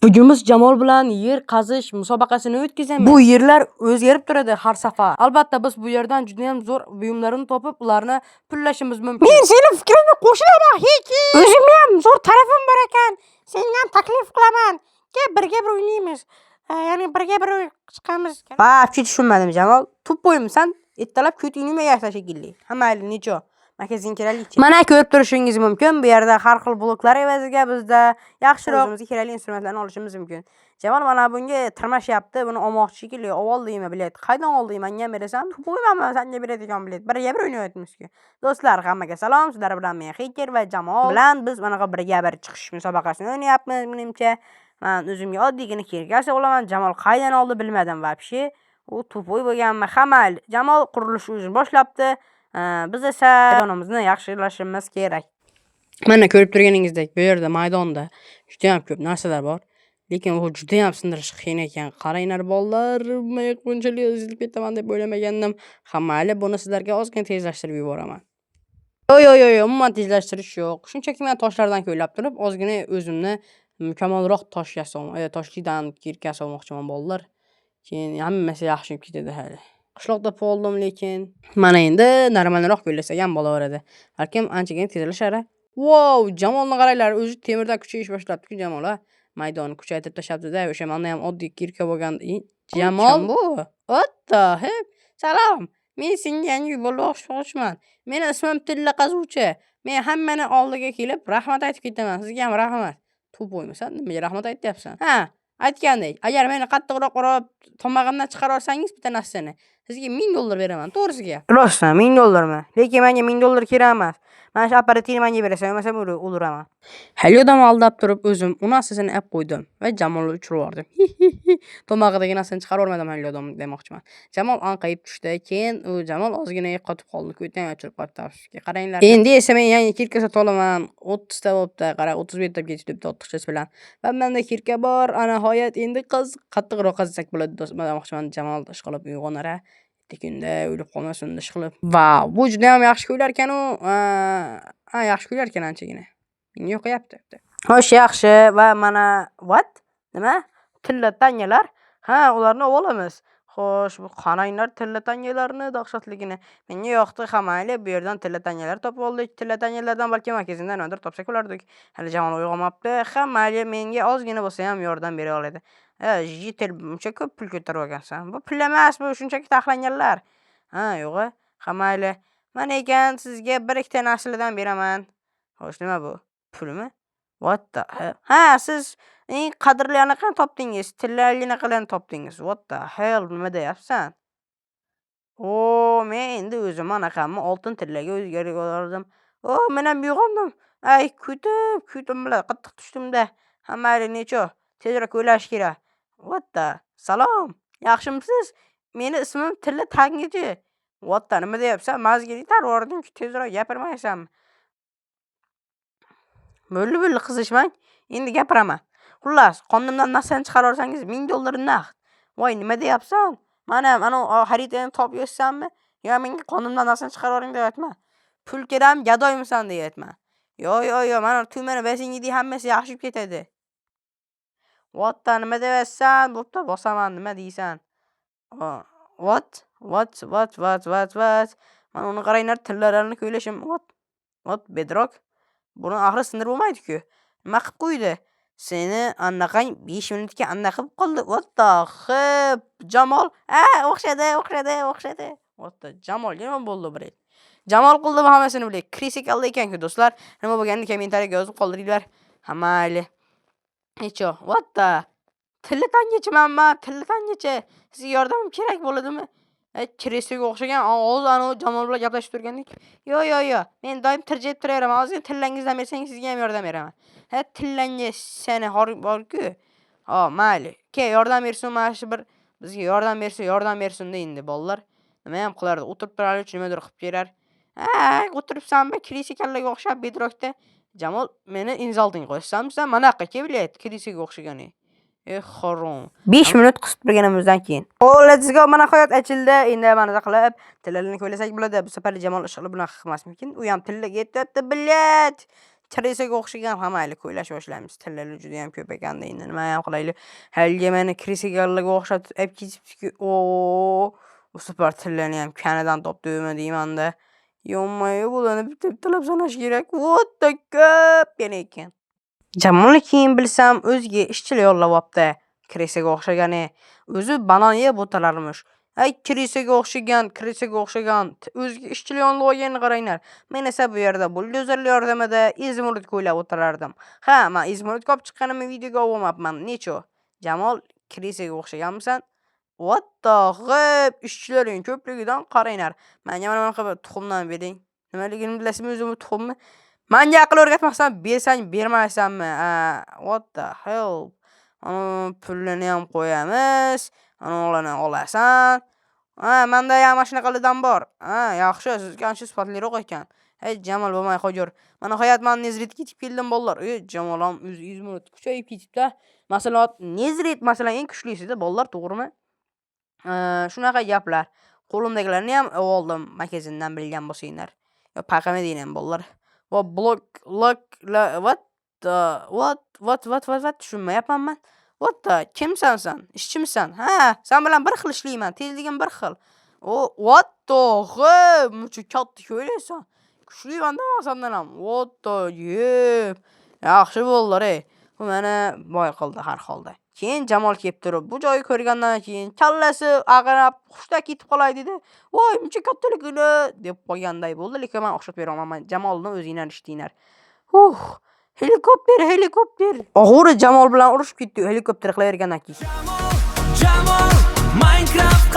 Bugun biz Jamol bilan yer qazish musobaqasini o'tkazamiz. Bu yerlar o'zgarib turadi har safar. Albatta biz bu yerdan juda ham zo'r buyumlarni topib, ularni pullashimiz mumkin. Men sening fikringga qo'shilaman, Heki. O'zimga ham zo'r tarafim bor ekan. Senga ham taklif qilaman. Kel birga bir o'ynaymiz. Ya'ni birga bir chiqamiz. Va, tushunmadim Jamol. Tup qo'yimsan, ertalab ko'tingni yashta shekilli. Hammayli necha? Makazin mana ko'rib turishingiz mumkin. Bu yerda har xil bloklar evaziga bizda yaxshiroq o'zimizga kerakli instrumentlarni olishimiz mumkin. Jamol mana bunga tirmashyapti. Buni olmoqchi shekilli. Ovoldingmi bilet? Qaydan olding? Menga berasan? Qo'ymayman, senga beradigan bilet. Birga bir o'ynayapmiz-ku. Do'stlar, hammaga salom. Sizlar bilan men Heker va Jamol bilan biz mana birga bir chiqish musobaqasini o'ynayapmiz. Menimcha, men o'zimga oddiygina kirkasi olaman. Jamol qaydan oldi bilmadim vobshe. U to'poy bo'lganmi? Hamal. Jamol qurilishni o'zi boshlabdi. Biz esa maydonimizni yaxshilashimiz kerak. Mana ko'rib turganingizdek, bu yerda maydonda juda ham ko'p narsalar bor. Lekin u juda ham sindirish qiyin ekan. Qaranglar bolalar, men bunchalik ezilib ketaman deb o'ylamagandim. Mayli, buni sizlarga ozgina tezlashtirib yuboraman. Yo'q, umuman tezlashtirish yo'q. Shunchaki men toshlardan ko'ylab turib, ozgina o'zimni mukammalroq tosh yasamoq, toshlidan kirka yasamoqchiman bolalar. Keyin hammasi yaxshi ketadi hali. Qishloqda qoldim lekin mana endi normalroq ko'ylasak ham bo'laveradi. Balkim anchagina tezlashar. Wow, Jamolni qaranglar, o'zi temirdan kuchayish boshlabdi-ku Jamol, ha. Maydonni kuchaytirib tashlabdi-da, o'sha menda ham oddiy kirka bo'lgan. Jamol bu. O'tda, hep. Salom. Men senga yangi bo'lmoqchiman. Meni ismim Tilla Qazuvchi. Men hammani oldiga kelib rahmat aytib ketaman. Sizga ham rahmat. To'p o'ymasan, nimaga rahmat aytyapsan? Ha, aytgandek, agar meni qattiqroq urib, tomog'imdan chiqarib olsangiz bitta narsani, sizga $1000 beraman, to'g'risiga. Rostmi, $1000mi? Lekin menga $1000 kerak emas. Mana shu apparatni menga berasan, bo'lmasa o'ldiraman. Halyodan aldab turib o'zim uni narsasini olib qo'ydim va Jamolni uchirib yubordim. Tomog'idagi narsani chiqarib olmadim halyodan demoqchiman. Jamol anqayib tushdi. Keyin u Jamol ozgina qotib qoldi. Ko'ydan ochirib qoldi afsuski. Qaranglar. Endi esa men yangi kirka sotib olaman. 30 ta bo'pti. Qara, 35 ta ketib debdi ortiqchasi bilan. Va menda kirka bor. Ana nihoyat endi qattiqroq qazsak bo'ladi demoqchiman. Jamol ishqilib uyg'onar. Kunda o'lib qolmasin ishqilib. Va bu juda ham yaxshi ko'ylar ekan u. Yaxshi ko'ylar ekan anchagina. Menga yoqyapti. Xo'sh, yaxshi. Va mana what? Nima? Tilla tangalar? Ha, ularni olamiz. Xo'sh, bu qaranglar tilla tangalarni dahshatligini. Menga yoqdi, hamayli bu yerdan tilla tangalar topib oldik. Tilla tangalardan balki magazindan nimadir topsak bo'lardik. Hali Jamol uyg'onmabdi. Hamayli menga ozgina bo'lsa ham yordam bera oladi. Jitel buncha ko'p pul ko'tarib olgansan. Bu pul emas, bu shunchaki taxlanganlar. Ha, yo'q. Hamayli. Men ekan sizga bir ikkita narsalardan beraman. Xo'sh, nima bu? Pulmi? What the hell? Ha, siz eng qadrli anaqani topdingiz. Tillali anaqalarni topdingiz. What the hell? Nima deyapsan? Men endi o'zim anaqamni oltin tillaga o'zgarib oldim. Men ham uyg'ondim. Ay, kuydim bilan qattiq tushdimda. Hammari necha? Tezroq o'ylash kerak. What the? Salom. Yaxshimisiz? Meni ismim Tilla Tangichi. What the? Nima deyapsan? Mazgili tarvording-ku, tezroq gapirmaysanmi? Bo'ldi qizishmang. Endi gapiraman. Xullas, qonimdan narsani chiqarib olsangiz $1000 naqd. Voy, nima deyapsan? Mana xaritani topib yozsanmi? Yo, menga qonimdan narsani chiqarib oling deyapman. Pul kerakmi, gadoymisan deyapman. Yo'q, mana tumani basingidagi hammasi yaxshi ketadi. What the? Nima deyapsan? Bo'pti, bosaman, nima deysan? What? Mana uni qaranglar, tillalarni ko'ylashim. What? Bedrock? Buni axir sindirib bo'lmaydi-ku. Nima qilib qo'ydi? Seni anaqang 5 minutga anaqa qilib qoldi. What the hell? Jamol. O'xshadi. What the? Jamol nima bo'ldi bir? Jamol qildi bu hammasini bilay. Critical ekan-ku do'stlar. Nima bo'lganini kommentariyga yozib qoldiringlar. Hamayli. Necha? What the? Tilla tangichimanman, Tilla tangichi. Sizga yordamim kerak bo'ladimi? Kiresiga o'xshagan o'zi Jamol bilan gaplashib turgandik. Yo'q. Men doim tirjayib turaveraman. Hozir tillangizdan bersangiz sizga ham yordam beraman. Tillanga seni bor-ku. Mayli. Yordam bersin, mana shu bir bizga yordam bersin endi bolalar. Nima ham qilardi? O'tirib turarli, nimadir qilib kelar. O'tiribsanmi? Krisikalarga o'xshab bedrockda. Jamol, meni inzalting qo'ysanmi? Manaqa kebilyapti, krisiga o'xshagan. Xo'rom. 5 minut qisib turganimizdan keyin. Let's go. Mana hayot ochildi. Endi mana qilib tillalarni ko'ylasak bo'ladi. Bu safar Jamol ishqilib bunaqa qilmasmikin. U ham tillaga yetyapti, bilet. Kiresege oxşagan hamaylı ko'ylashib boshlaymiz. Tillari juda ham ko'p ekanda endi nima ham qilaylik. Halga meni kiresegalarga o'xshatib olib ketibdi-ku. Bu super tillarni ham kanadan topdimi deymanda. Yonmayo bularni bitta-bittalab sanash kerak. O'ta ko'p yana ekan. Jamolni keyin bilsam o'ziga ishchilar yollab olibdi. Kiresega o'xshagani. O'zi banan yeb o'tirarmish. Ay kiresega o'xshagan. O'ziga ishchilar yollab olganini qaranglar. Men esa bu yerda buldozerlar yordamida izmurid ko'ylab o'tirardim. Ha, men izmurid olib chiqqanimni videoga olmayapman. Necho? Jamol kiresega o'xshaganmisan? What the fuck? Ishchilarning ko'pligidan qaranglar. Menga mana bunaqa tuxumdan bering. Nimaligini bilasizmi o'zim tuxumni? Menga aql o'rgatmasam, bersang, bermaysanmi? What the hell? Pulni ham qo'yamiz. Ularni olasan. Menda ham mana shunaqalardan bor. Yaxshi, sizga ancha sifatliroq ekan. Hey, Jamol bo'lmay qo'yur. Mana hayot men Nezrit ketib keldim bolalar. Jamol ham o'z izmini kuchayib ketibdi. Masalan, Nezrit masalan eng kuchlisi-da bolalar, to'g'rimi? Shunaqa gaplar. Qo'limdagilarni ham oldim, magazindan bilgan bo'lsanglar. Yo, paqamadinglar bolalar. Va blok what tushunmayapman men. What the kimsan sen? Ishchimisan? Ha, sen bilan bir xil ishlayman. Tezligim bir xil. What the mucha katta ko'ylaysan. Kuchliman demasandan ham. What the yaxshi bolalar ey. Bu meni boy qildi har holda. Keyin Jamol kelib turib, bu joyni ko'rgandan keyin kallasi ag'anab, xushda ketib qolay dedi. Voy, muncha kattaligini deb qo'yganday bo'ldi, lekin men o'xshatib bera olmayman. Jamolni o'zinglar ishtinglar. Helikopter. O'g'ri Jamol bilan urushib ketdi, helikopter qilavergandan keyin. Jamol Minecraft